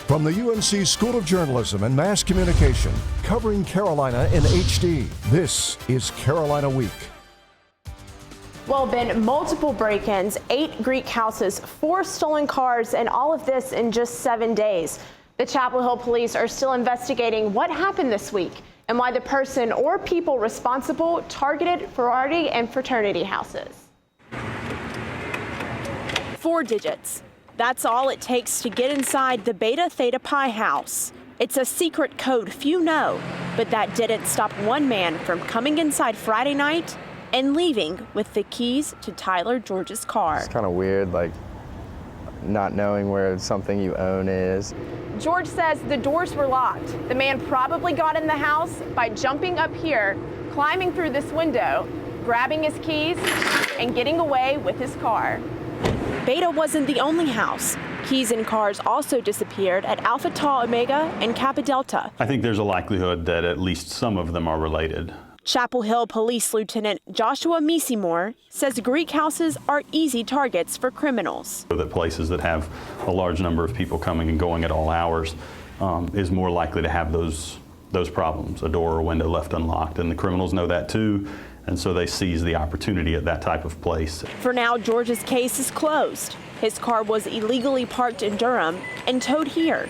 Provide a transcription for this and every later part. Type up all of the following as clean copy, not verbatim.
From the UNC School of Journalism and Mass Communication, covering Carolina in HD, this is Carolina Week. Well, Ben, multiple break-ins, 8 Greek houses, 4 stolen cars, and all of this in just 7 days. The Chapel Hill police are still investigating what happened this week and why the person or people responsible targeted sorority and fraternity houses. 4 digits. That's all it takes to get inside the Beta Theta Pi house. It's a secret code few know, but that didn't stop one man from coming inside Friday night and leaving with the keys to Tyler George's car. It's kind of weird, like not knowing where something you own is. George says the doors were locked. The man probably got in the house by jumping up here, climbing through this window, grabbing his keys, and getting away with his car. Beta wasn't the only house. Keys and cars also disappeared at Alpha Tau Omega and Kappa Delta. I think there's a likelihood that at least some of them are related. Chapel Hill Police Lieutenant Joshua Meesemore says Greek houses are easy targets for criminals. That places that have a large number of people coming and going at all hours is more likely to have those problems, a door or window left unlocked, and the criminals know that too. And so they seize the opportunity at that type of place. For now, George's case is closed. His car was illegally parked in Durham and towed here.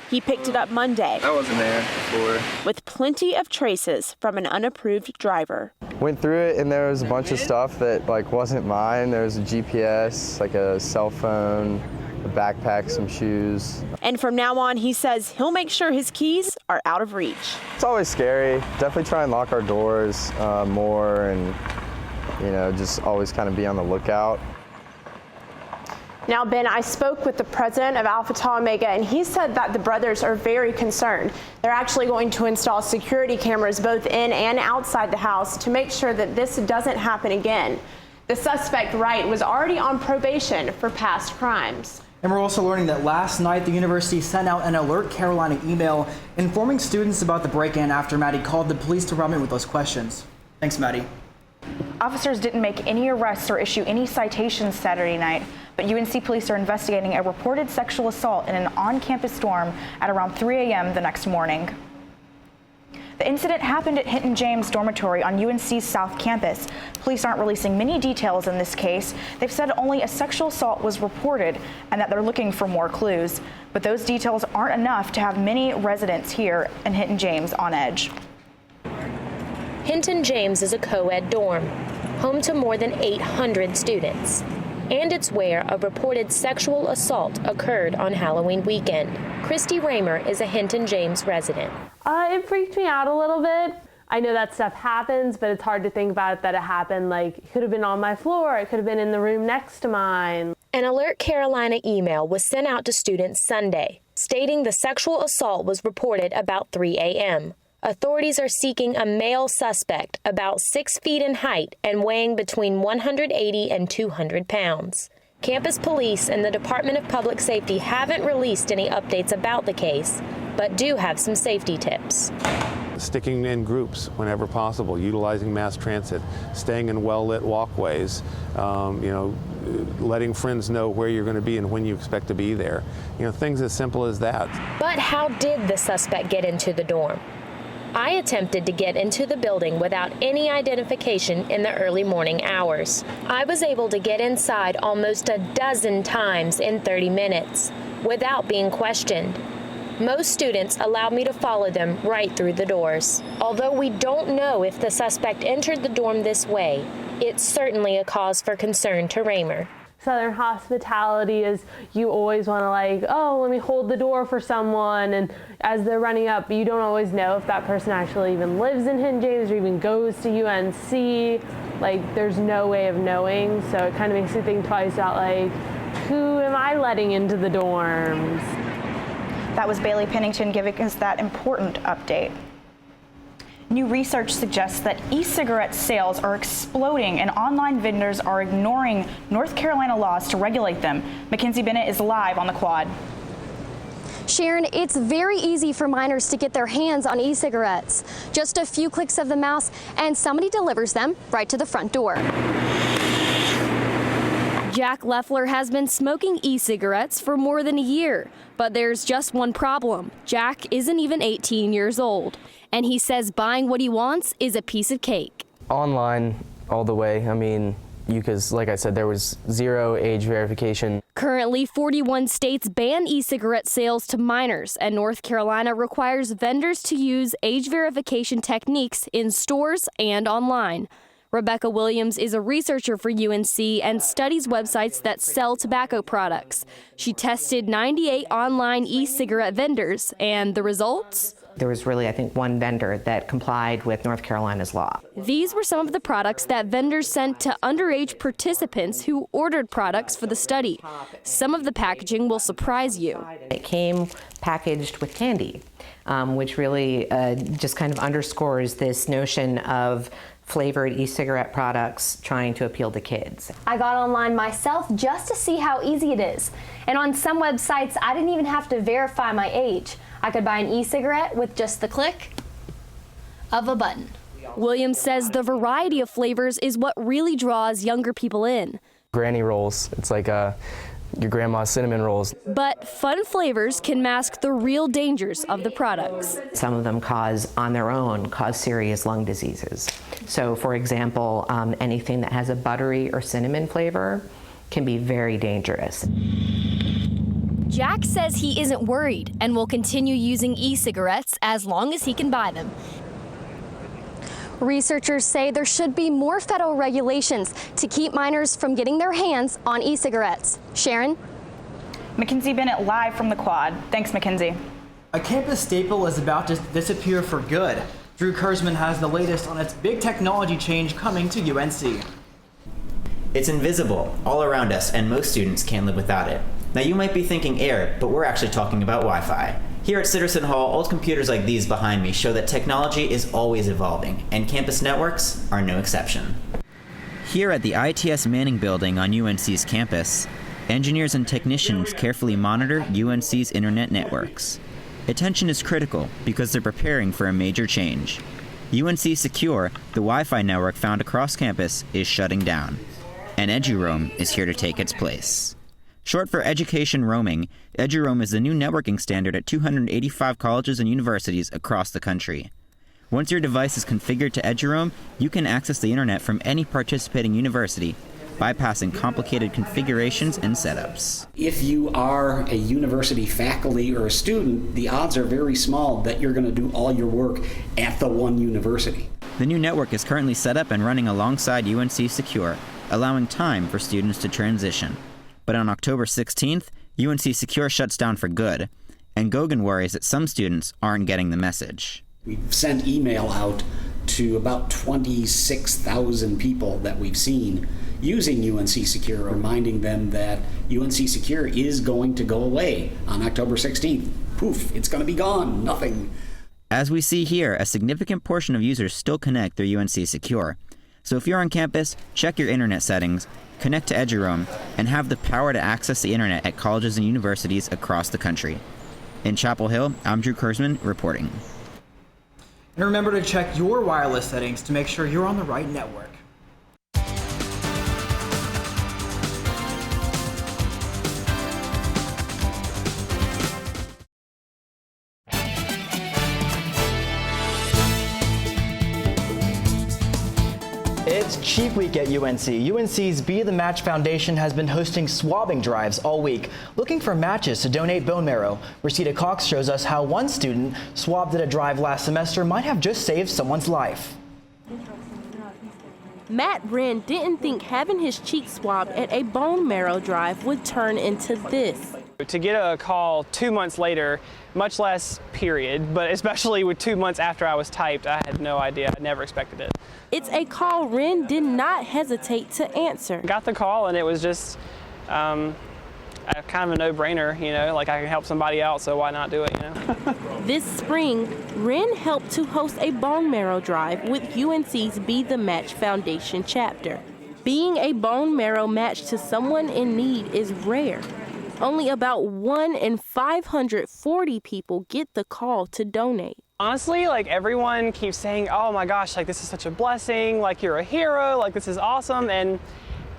He picked it up Monday. I wasn't there before. With plenty of traces from an unapproved driver. Went through it and there was a bunch of stuff that wasn't mine. There was a GPS, like a cell phone, a backpack, some shoes. And from now on, he says he'll make sure his keys are out of reach. It's always scary. Definitely try and lock our doors more and, just always kind of be on the lookout. Now, Ben, I spoke with the president of Alpha Tau Omega, and he said that the brothers are very concerned. They're actually going to install security cameras both in and outside the house to make sure that this doesn't happen again. The suspect, Wright, was already on probation for past crimes. And we're also learning that last night the university sent out an Alert Carolina email informing students about the break-in after Maddie called the police department with those questions. Thanks, Maddie. Officers didn't make any arrests or issue any citations Saturday night, but UNC police are investigating a reported sexual assault in an on-campus dorm at around 3 a.m. the next morning. The incident happened at Hinton James Dormitory on UNC's South Campus. Police aren't releasing many details in this case. They've said only a sexual assault was reported and that they're looking for more clues. But those details aren't enough to have many residents here in Hinton James on edge. Hinton James is a co-ed dorm, home to more than 800 students. And it's where a reported sexual assault occurred on Halloween weekend. Christy Raymer is a Hinton James resident. It freaked me out a little bit. I know that stuff happens, but it's hard to think about it that it happened. Like, it could have been on my floor. It could have been in the room next to mine. An Alert Carolina email was sent out to students Sunday, stating the sexual assault was reported about 3 a.m. Authorities are seeking a male suspect about 6 feet in height and weighing between 180 and 200 pounds. Campus police and the Department of Public Safety haven't released any updates about the case, but do have some safety tips. Sticking in groups whenever possible, utilizing mass transit, staying in well-lit walkways, letting friends know where you're going to be and when you expect to be there. Things as simple as that. But how did the suspect get into the dorm? I attempted to get into the building without any identification in the early morning hours. I was able to get inside almost a dozen times in 30 minutes without being questioned. Most students allowed me to follow them right through the doors. Although we don't know if the suspect entered the dorm this way, it's certainly a cause for concern to Raymer. Southern hospitality is you always want to let me hold the door for someone, and as they're running up, you don't always know if that person actually even lives in Hinton James or even goes to UNC. There's no way of knowing, so it kind of makes you think twice about who am I letting into the dorms? That was Bailey Pennington giving us that important update. New research suggests that e-cigarette sales are exploding and online vendors are ignoring North Carolina laws to regulate them. Mackenzie Bennett is live on the quad. Sharon, it's very easy for minors to get their hands on e-cigarettes. Just a few clicks of the mouse and somebody delivers them right to the front door. Jack Leffler has been smoking e-cigarettes for more than a year, but there's just one problem. Jack isn't even 18 years old, and he says buying what he wants is a piece of cake. Online, all the way. I mean, because like I said, there was zero age verification. Currently, 41 states ban e-cigarette sales to minors, and North Carolina requires vendors to use age verification techniques in stores and online. Rebecca Williams is a researcher for UNC and studies websites that sell tobacco products. She tested 98 online e-cigarette vendors, and the results? There was really, I think, one vendor that complied with North Carolina's law. These were some of the products that vendors sent to underage participants who ordered products for the study. Some of the packaging will surprise you. It came packaged with candy, which really just kind of underscores this notion of flavored e-cigarette products trying to appeal to kids. I got online myself just to see how easy it is. And on some websites, I didn't even have to verify my age. I could buy an e-cigarette with just the click of a button. Williams says the variety of flavors is what really draws younger people in. Granny rolls, it's like your grandma's cinnamon rolls. But fun flavors can mask the real dangers of the products. Some of them on their own, cause serious lung diseases. So for example, anything that has a buttery or cinnamon flavor can be very dangerous. Jack says he isn't worried and will continue using e-cigarettes as long as he can buy them. Researchers say there should be more federal regulations to keep minors from getting their hands on e-cigarettes. Sharon? Mackenzie Bennett live from the quad. Thanks, Mackenzie. A campus staple is about to disappear for good. Drew Kurzman has the latest on its big technology change coming to UNC. It's invisible all around us, and most students can't live without it. Now you might be thinking air, but we're actually talking about Wi-Fi. Here at Sitterson Hall, old computers like these behind me show that technology is always evolving, and campus networks are no exception. Here at the ITS Manning Building on UNC's campus, engineers and technicians carefully monitor UNC's internet networks. Attention is critical because they're preparing for a major change. UNC Secure, the Wi-Fi network found across campus, is shutting down, and EduRoam is here to take its place. Short for Education Roaming, EduRoam is the new networking standard at 285 colleges and universities across the country. Once your device is configured to EduRoam, you can access the internet from any participating university, bypassing complicated configurations and setups. If you are a university faculty or a student, the odds are very small that you're going to do all your work at the one university. The new network is currently set up and running alongside UNC Secure, allowing time for students to transition. But on October 16th, UNC Secure shuts down for good, and Gogan worries that some students aren't getting the message. We've sent email out to about 26,000 people that we've seen using UNC Secure, reminding them that UNC Secure is going to go away on October 16th. Poof, it's going to be gone, nothing. As we see here, a significant portion of users still connect through UNC Secure. So if you're on campus, check your internet settings, connect to EduRoam, and have the power to access the internet at colleges and universities across the country. In Chapel Hill, I'm Drew Kurzman reporting. And remember to check your wireless settings to make sure you're on the right network. It's Cheap Week at UNC. UNC's Be the Match Foundation has been hosting swabbing drives all week, looking for matches to donate bone marrow. Rosita Cox shows us how one student swabbed at a drive last semester might have just saved someone's life. Matt Wren didn't think having his cheek swabbed at a bone marrow drive would turn into this. To get a call 2 months later, much less period, but especially with 2 months after I was typed, I had no idea. I never expected it. It's a call Wren did not hesitate to answer. Got the call and it was just kind of a no-brainer, you know, like I can help somebody out, so why not do it, you know? This spring, Wren helped to host a bone marrow drive with UNC's Be the Match Foundation chapter. Being a bone marrow match to someone in need is rare. Only about 1 in 540 people get the call to donate. Honestly, like everyone keeps saying, oh my gosh, like this is such a blessing, like you're a hero, like this is awesome. And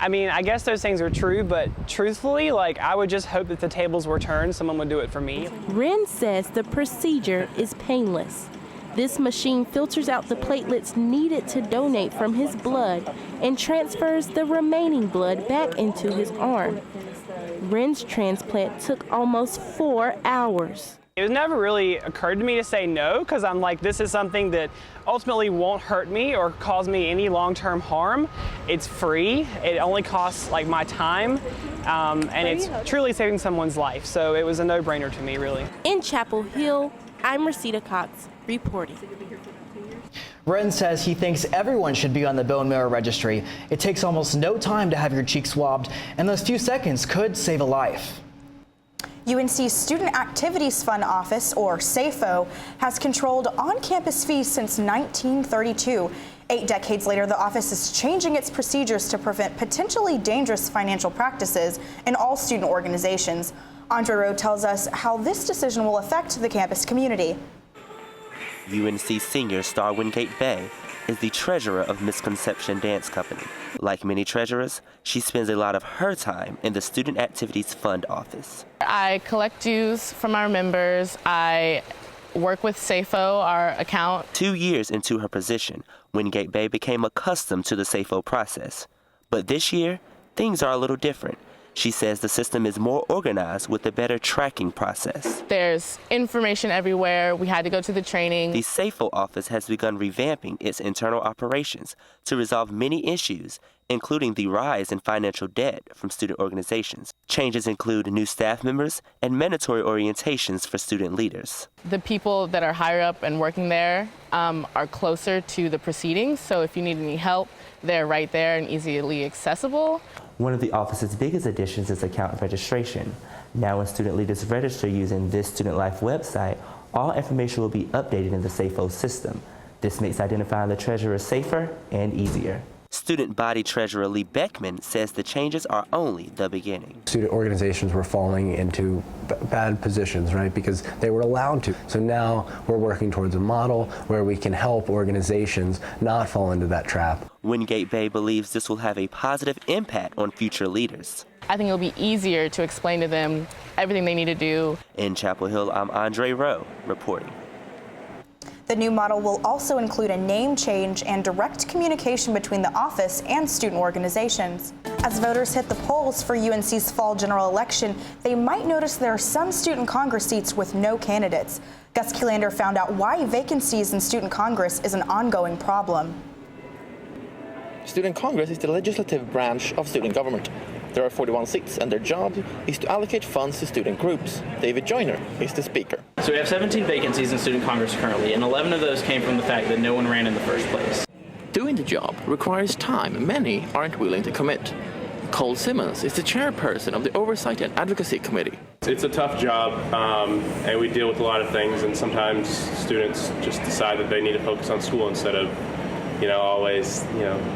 I mean, I guess those things are true, but truthfully, like, I would just hope that the tables were turned, someone would do it for me. Ren says the procedure is painless. This machine filters out the platelets needed to donate from his blood and transfers the remaining blood back into his arm. Ren's transplant took almost 4 hours. It was never really occurred to me to say no, because I'm like, this is something that ultimately won't hurt me or cause me any long-term harm. It's free. It only costs like my time, and it's truly saving someone's life. So it was a no-brainer to me, really. In Chapel Hill, I'm Rosita Cox reporting. Ren says he thinks everyone should be on the bone marrow registry. It takes almost no time to have your cheek swabbed, and those few seconds could save a life. UNC's Student Activities Fund Office, or SafeFOA, has controlled on-campus fees since 1932. 8 decades later, the office is changing its procedures to prevent potentially dangerous financial practices in all student organizations. Andre Rowe tells us how this decision will affect the campus community. UNC senior star Wingate Bay is the treasurer of Misconception Dance Company. Like many treasurers, she spends a lot of her time in the Student Activities Fund office. I collect dues from our members. I work with SafeFOA, our account. 2 years into her position, Wingate Bay became accustomed to the SafeFOA process. But this year, things are a little different. She says the system is more organized with a better tracking process. There's information everywhere. We had to go to the training. The SafeFOA office has begun revamping its internal operations to resolve many issues, including the rise in financial debt from student organizations. Changes include new staff members and mandatory orientations for student leaders. The people that are higher up and working there are closer to the proceedings, so if you need any help, they're right there and easily accessible. One of the office's biggest additions is account registration. Now when student leaders register using this Student Life website, all information will be updated in the SafeFOA system. This makes identifying the treasurer safer and easier. Student body treasurer Lee Beckman says the changes are only the beginning. Student organizations were falling into bad positions, right, because they were allowed to. So now we're working towards a model where we can help organizations not fall into that trap. Wingate Bay believes this will have a positive impact on future leaders. I think it'll be easier to explain to them everything they need to do. In Chapel Hill, I'm Andre Rowe reporting. The new model will also include a name change and direct communication between the office and student organizations. As voters hit the polls for UNC's fall general election, they might notice there are some student Congress seats with no candidates. Gus Kelander found out why vacancies in student Congress is an ongoing problem. Student Congress is the legislative branch of student government. There are 41 seats, and their job is to allocate funds to student groups. David Joyner is the speaker. So we have 17 vacancies in Student Congress currently, and 11 of those came from the fact that no one ran in the first place. Doing the job requires time many aren't willing to commit. Cole Simmons is the chairperson of the Oversight and Advocacy Committee. It's a tough job, and we deal with a lot of things, and sometimes students just decide that they need to focus on school instead of always,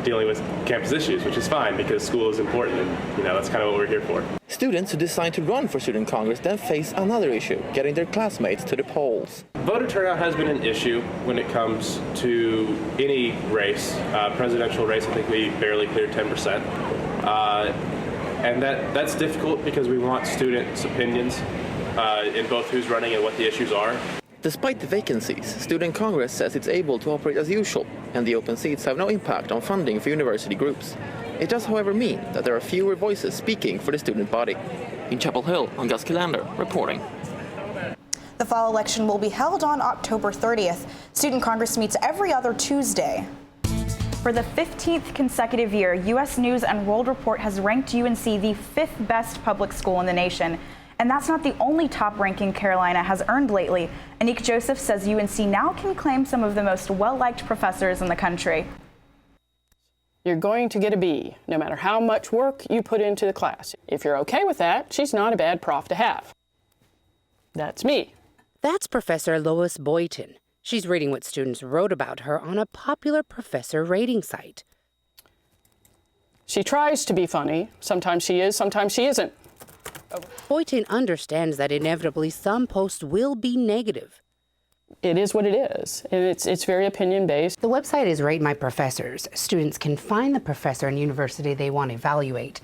dealing with campus issues, which is fine because school is important and, that's kind of what we're here for. Students who decide to run for Student Congress then face another issue, getting their classmates to the polls. Voter turnout has been an issue when it comes to any race. Presidential race, I think we barely cleared 10%. And that's difficult because we want students' opinions in both who's running and what the issues are. Despite the vacancies, Student Congress says it's able to operate as usual, and the open seats have no impact on funding for university groups. It does, however, mean that there are fewer voices speaking for the student body. In Chapel Hill, I'm Gus Kelander, reporting. The fall election will be held on October 30th. Student Congress meets every other Tuesday. For the 15th consecutive year, U.S. News and World Report has ranked UNC the 5th best public school in the nation. And that's not the only top ranking Carolina has earned lately. Anik Joseph says UNC now can claim some of the most well-liked professors in the country. You're going to get a B, no matter how much work you put into the class. If you're okay with that, she's not a bad prof to have. That's me. That's Professor Lois Boyton. She's reading what students wrote about her on a popular professor rating site. She tries to be funny. Sometimes she is, sometimes she isn't. Boyton understands that inevitably some posts will be negative. It is what it is, and it's very opinion-based. The website is Rate My Professors. Students can find the professor and university they want to evaluate.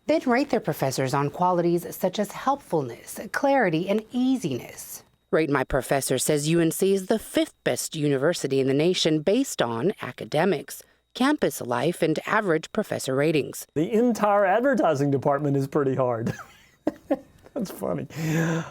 Then rate their professors on qualities such as helpfulness, clarity, and easiness. Rate My Professor says UNC is the 5th best university in the nation based on academics, campus life, and average professor ratings. The entire advertising department is pretty hard. That's funny.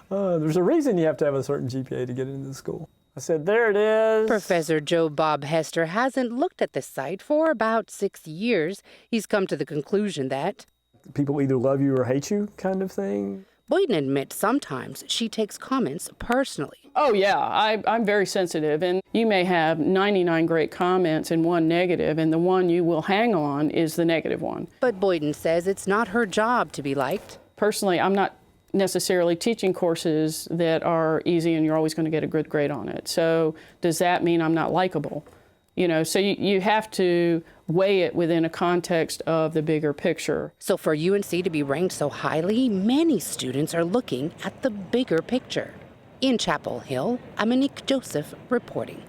There's a reason you have to have a certain GPA to get into the school. I said, there it is. Professor Joe Bob Hester hasn't looked at the site for about 6 years. He's come to the conclusion that people either love you or hate you kind of thing. Boyden admits sometimes she takes comments personally. Oh yeah, I'm very sensitive, and you may have 99 great comments and 1 negative, and the one you will hang on is the negative one. But Boyden says it's not her job to be liked. Personally, I'm not necessarily teaching courses that are easy and you're always going to get a good grade on it. So does that mean I'm not likable? You know, so you have to weigh it within a context of the bigger picture. So for UNC to be ranked so highly, many students are looking at the bigger picture. In Chapel Hill, I'm Monique Joseph reporting.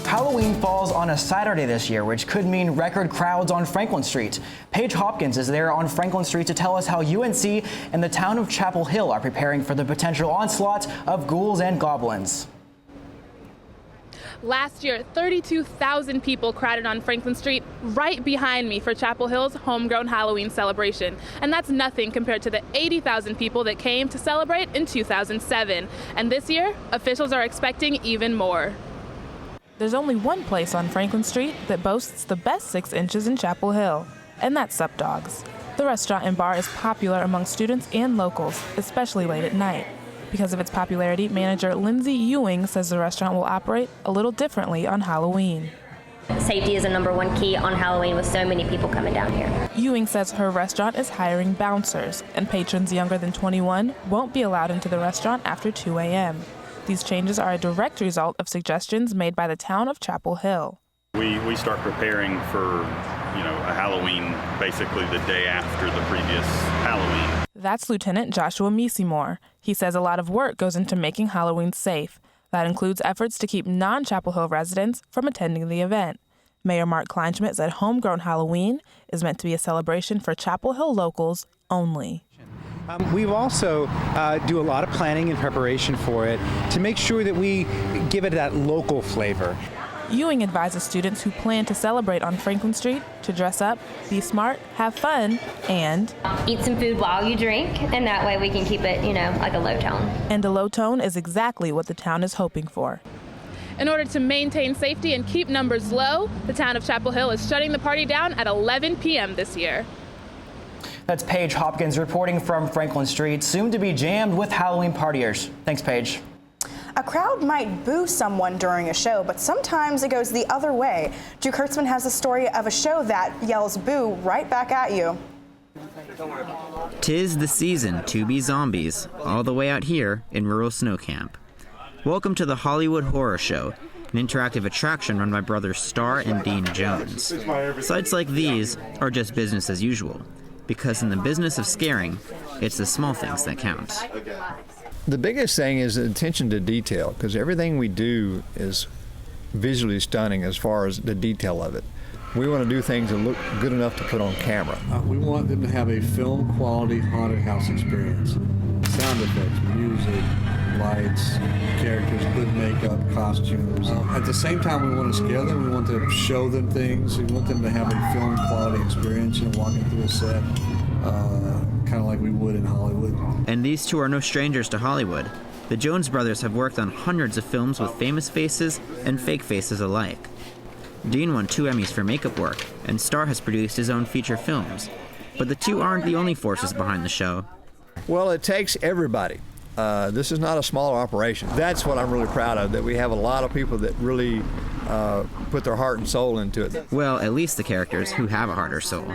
Halloween falls on a Saturday this year, which could mean record crowds on Franklin Street. Paige Hopkins is there on Franklin Street to tell us how UNC and the town of Chapel Hill are preparing for the potential onslaught of ghouls and goblins. Last year, 32,000 people crowded on Franklin Street right behind me for Chapel Hill's homegrown Halloween celebration. And that's nothing compared to the 80,000 people that came to celebrate in 2007. And this year, officials are expecting even more. There's only one place on Franklin Street that boasts the best 6 inches in Chapel Hill, and that's Sup Dogs. The restaurant and bar is popular among students and locals, especially late at night. Because of its popularity, manager Lindsay Ewing says the restaurant will operate a little differently on Halloween. Safety is a #1 key on Halloween with so many people coming down here. Ewing says her restaurant is hiring bouncers, and patrons younger than 21 won't be allowed into the restaurant after 2 a.m. These changes are a direct result of suggestions made by the town of Chapel Hill. We start preparing for, a Halloween basically the day after the previous Halloween. That's Lieutenant Joshua Meesemore. He says a lot of work goes into making Halloween safe. That includes efforts to keep non-Chapel Hill residents from attending the event. Mayor Mark Kleinschmidt said homegrown Halloween is meant to be a celebration for Chapel Hill locals only. We also do a lot of planning and preparation for it to make sure that we give it that local flavor. Ewing advises students who plan to celebrate on Franklin Street to dress up, be smart, have fun, and eat some food while you drink, and that way we can keep it, like a low tone. And a low tone is exactly what the town is hoping for. In order to maintain safety and keep numbers low, the town of Chapel Hill is shutting the party down at 11 p.m. this year. That's Paige Hopkins reporting from Franklin Street, soon to be jammed with Halloween partiers. Thanks, Paige. A crowd might boo someone during a show, but sometimes it goes the other way. Drew Kurtzman has a story of a show that yells boo right back at you. 'Tis the season to be zombies, all the way out here in rural Snow Camp. Welcome to the Hollywood Horror Show, an interactive attraction run by brothers Starr and Dean Jones. Sites like these are just business as usual, because in the business of scaring, it's the small things that count. The biggest thing is the attention to detail, because everything we do is visually stunning as far as the detail of it. We want to do things that look good enough to put on camera. We want them to have a film quality haunted house experience. Sound effects, music, lights, characters, good makeup, costumes. At the same time, we want to scare them. We want to show them things. We want them to have a film quality experience, walking through a set, kind of like we would in Hollywood. And these two are no strangers to Hollywood. The Jones brothers have worked on hundreds of films with famous faces and fake faces alike. Dean won 2 Emmys for makeup work, and Starr has produced his own feature films. But the two aren't the only forces behind the show. Well, it takes everybody. This is not a smaller operation. That's what I'm really proud of, that we have a lot of people that really put their heart and soul into it. Well, at least the characters who have a heart or soul.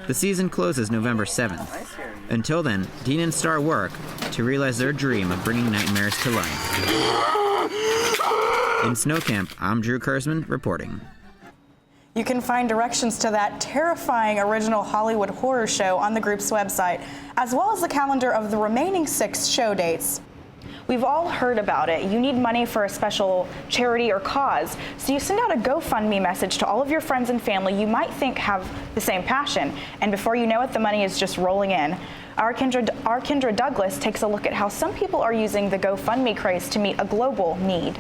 The season closes November 7th. Until then, Dean and Starr work to realize their dream of bringing nightmares to life. In Snow Camp, I'm Drew Kurzman reporting. You can find directions to that terrifying original Hollywood horror show on the group's website, as well as the calendar of the remaining 6 show dates. We've all heard about it. You need money for a special charity or cause, so you send out a GoFundMe message to all of your friends and family you might think have the same passion, and before you know it, the money is just rolling in. Our Kendra Douglas takes a look at how some people are using the GoFundMe craze to meet a global need.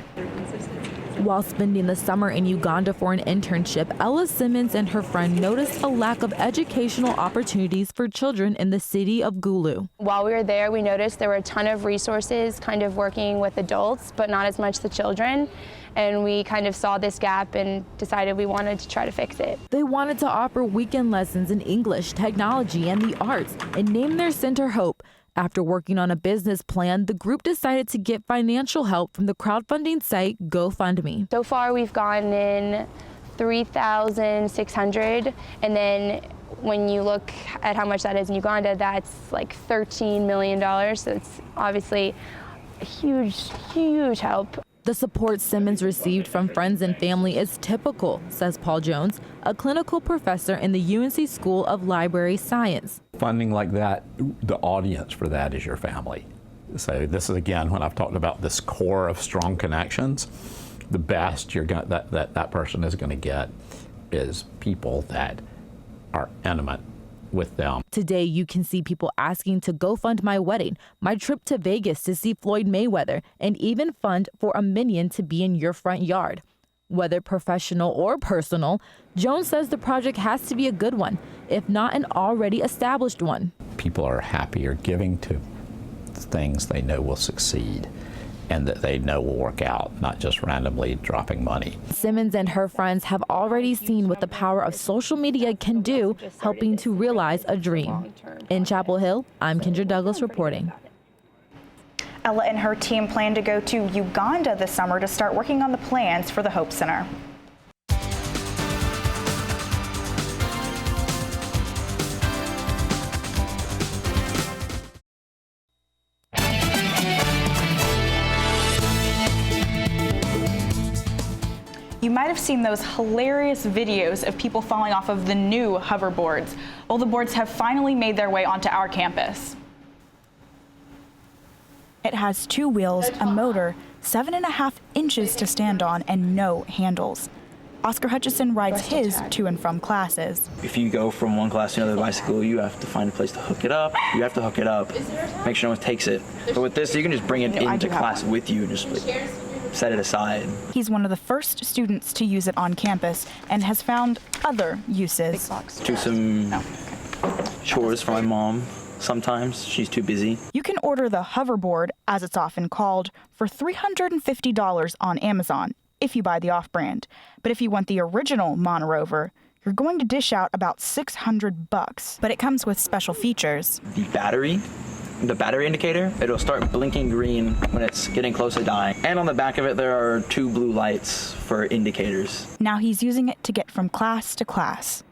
While spending the summer in Uganda for an internship, Ella Simmons and her friend noticed a lack of educational opportunities for children in the city of Gulu. While we were there, we noticed there were a ton of resources kind of working with adults, but not as much the children. And we kind of saw this gap and decided we wanted to try to fix it. They wanted to offer weekend lessons in English, technology, and the arts, and named their center Hope. After working on a business plan, the group decided to get financial help from the crowdfunding site GoFundMe. So far, we've gotten in $3,600, and then when you look at how much that is in Uganda, that's like $13 million. So it's obviously a huge, huge help. The support Simmons received from friends and family is typical, says Paul Jones, a clinical professor in the UNC School of Library Science. Funding like that, the audience for that is your family. So this is, again, when I've talked about this core of strong connections, the best you're going that person is going to get is people that are intimate with them. Today, you can see people asking to go fund my wedding, my trip to Vegas to see Floyd Mayweather, and even fund for a minion to be in your front yard. Whether professional or personal, Jones says the project has to be a good one, if not an already established one. People are happier giving to things they know will succeed and that they know will work out, not just randomly dropping money. Simmons and her friends have already seen what the power of social media can do, helping to realize a dream. In Chapel Hill, I'm Kendra Douglas reporting. Ella and her team plan to go to Uganda this summer to start working on the plans for the Hope Center. You might have seen those hilarious videos of people falling off of the new hoverboards. Well, the boards have finally made their way onto our campus. It has 2 wheels, a motor, 7.5 inches to stand on, and no handles. Oscar Hutchison rides his to and from classes. If you go from one class to another bicycle, you have to find a place to hook it up. You have to hook it up, make sure no one takes it. But with this, you can just bring it into class with you and just set it aside. He's one of the first students to use it on campus and has found other uses. Do some chores for my mom. Sometimes she's too busy. You can order the Hoverboard, as it's often called, for $350 on Amazon if you buy the off-brand. But if you want the original Monorover, you're going to dish out about $600. But it comes with special features. The battery indicator, it'll start blinking green when it's getting close to dying. And on the back of it, there are 2 blue lights for indicators. Now he's using it to get from class to class.